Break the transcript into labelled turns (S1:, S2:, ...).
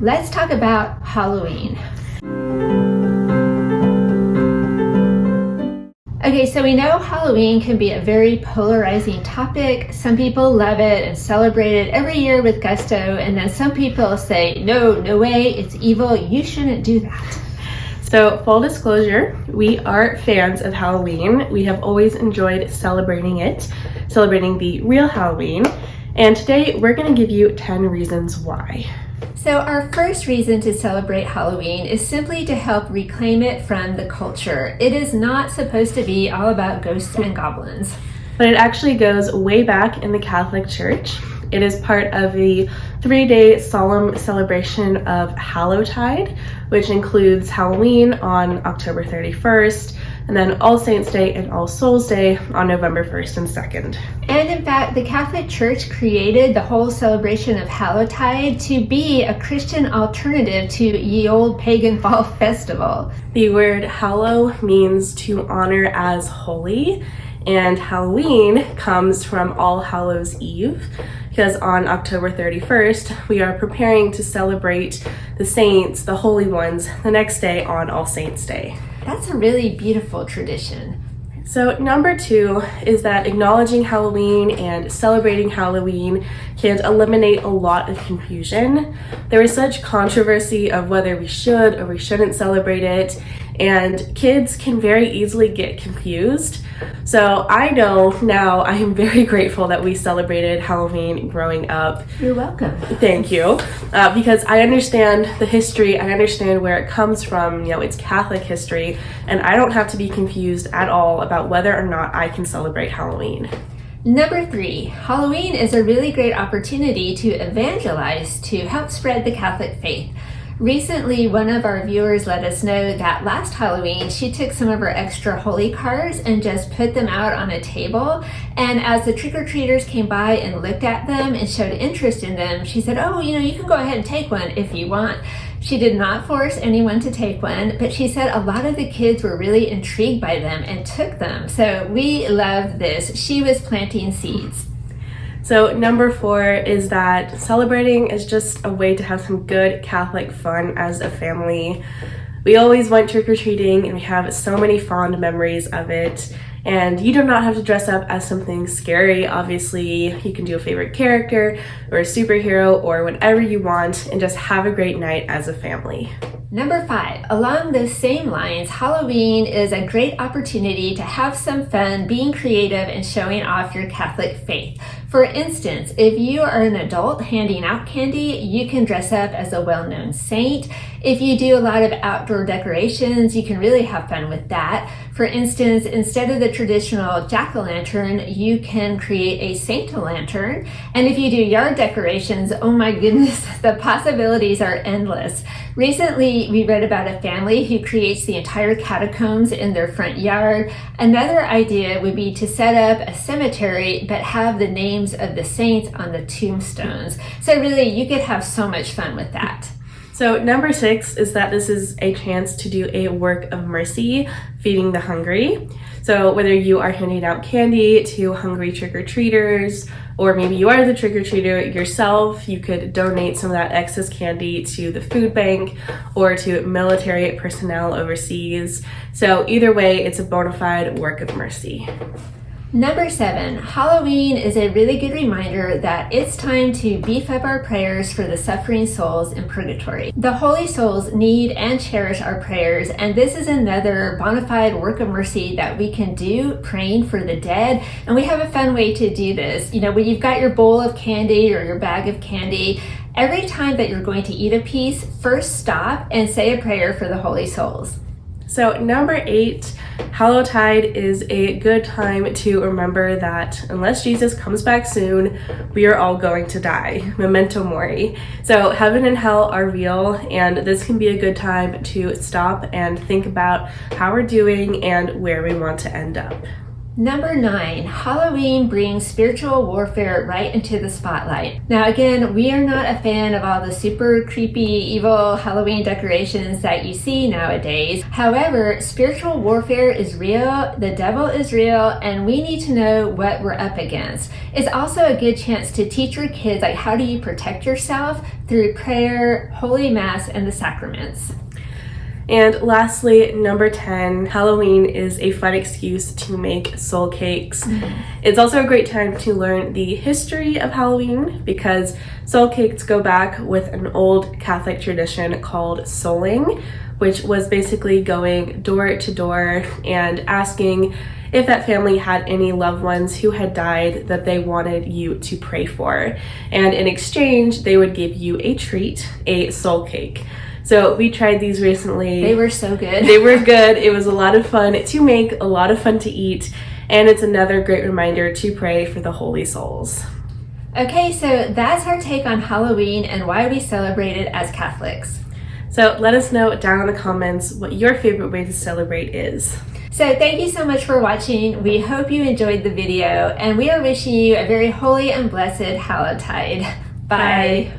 S1: Let's talk about Halloween. Okay, so we know Halloween can be a very polarizing topic. Some people love it and celebrate it every year with gusto, and then some people say, no way, it's evil, you shouldn't do that.
S2: So, full disclosure, we are fans of Halloween. We have always enjoyed celebrating the real Halloween. And today we're going to give you 10 reasons why.
S1: So our first reason to celebrate Halloween is simply to help reclaim it from the culture. It is not supposed to be all about ghosts and goblins.
S2: But it actually goes way back in the Catholic Church. It is part of the 3-day solemn celebration of Hallowtide, which includes Halloween on October 31st, and then All Saints Day and All Souls Day on November 1st and 2nd.
S1: And in fact, the Catholic Church created the whole celebration of Hallowtide to be a Christian alternative to ye olde pagan fall festival.
S2: The word hallow means to honor as holy, and Halloween comes from All Hallows Eve, because on October 31st, we are preparing to celebrate the saints, the holy ones, the next day on All Saints Day.
S1: That's a really beautiful tradition.
S2: So number 2 is that acknowledging Halloween and celebrating Halloween can eliminate a lot of confusion. There is such controversy of whether we should or we shouldn't celebrate it, and kids can very easily get confused. So I know now I am very grateful that we celebrated Halloween growing up.
S1: You're welcome.
S2: Thank you. Because I understand the history, I understand where it comes from, it's Catholic history, and I don't have to be confused at all about whether or not I can celebrate Halloween.
S1: Number 3, Halloween is a really great opportunity to evangelize, to help spread the Catholic faith. Recently, one of our viewers let us know that last Halloween, she took some of her extra holy cards and just put them out on a table. And as the trick-or-treaters came by and looked at them and showed interest in them, she said, you can go ahead and take one if you want. She did not force anyone to take one, but she said a lot of the kids were really intrigued by them and took them. So we love this. She was planting seeds.
S2: So number 4 is that celebrating is just a way to have some good Catholic fun as a family. We always went trick-or-treating and we have so many fond memories of it. And you do not have to dress up as something scary. Obviously, you can do a favorite character or a superhero or whatever you want and just have a great night as a family.
S1: Number 5, along those same lines, Halloween is a great opportunity to have some fun, being creative, and showing off your Catholic faith. For instance, if you are an adult handing out candy, you can dress up as a well-known saint. If you do a lot of outdoor decorations, you can really have fun with that. For instance, instead of the traditional jack-o'-lantern, you can create a saint-o'-lantern. And if you do yard decorations, oh my goodness, the possibilities are endless. Recently, we read about a family who creates the entire catacombs in their front yard. Another idea would be to set up a cemetery, but have the names of the saints on the tombstones. So really, you could have so much fun with that.
S2: So number 6 is that this is a chance to do a work of mercy, feeding the hungry. So whether you are handing out candy to hungry trick-or-treaters, or maybe you are the trick-or-treater yourself, you could donate some of that excess candy to the food bank or to military personnel overseas. So either way, it's a bona fide work of mercy.
S1: Number 7, Halloween is a really good reminder that it's time to beef up our prayers for the suffering souls in purgatory. The holy souls need and cherish our prayers, and this is another bona fide work of mercy that we can do, praying for the dead. And we have a fun way to do this. When you've got your bowl of candy or your bag of candy, every time that you're going to eat a piece, first stop and say a prayer for the holy souls.
S2: So number 8, Hallowtide is a good time to remember that unless Jesus comes back soon, we are all going to die. Memento mori. So heaven and hell are real, and this can be a good time to stop and think about how we're doing and where we want to end up.
S1: Number 9, Halloween brings spiritual warfare right into the spotlight. Now again, we are not a fan of all the super creepy, evil Halloween decorations that you see nowadays. However, spiritual warfare is real, the devil is real, and we need to know what we're up against. It's also a good chance to teach your kids like how do you protect yourself through prayer, Holy Mass, and the sacraments.
S2: And lastly, number 10, Halloween is a fun excuse to make soul cakes. It's also a great time to learn the history of Halloween because soul cakes go back with an old Catholic tradition called souling, which was basically going door to door and asking if that family had any loved ones who had died that they wanted you to pray for. And in exchange, they would give you a treat, a soul cake. So we tried these recently.
S1: They were so good.
S2: They were good. It was a lot of fun to make, a lot of fun to eat, and it's another great reminder to pray for the holy souls.
S1: Okay, so that's our take on Halloween and why we celebrate it as Catholics.
S2: So let us know down in the comments what your favorite way to celebrate is.
S1: So thank you so much for watching. We hope you enjoyed the video, and we are wishing you a very holy and blessed Hallowtide. Bye.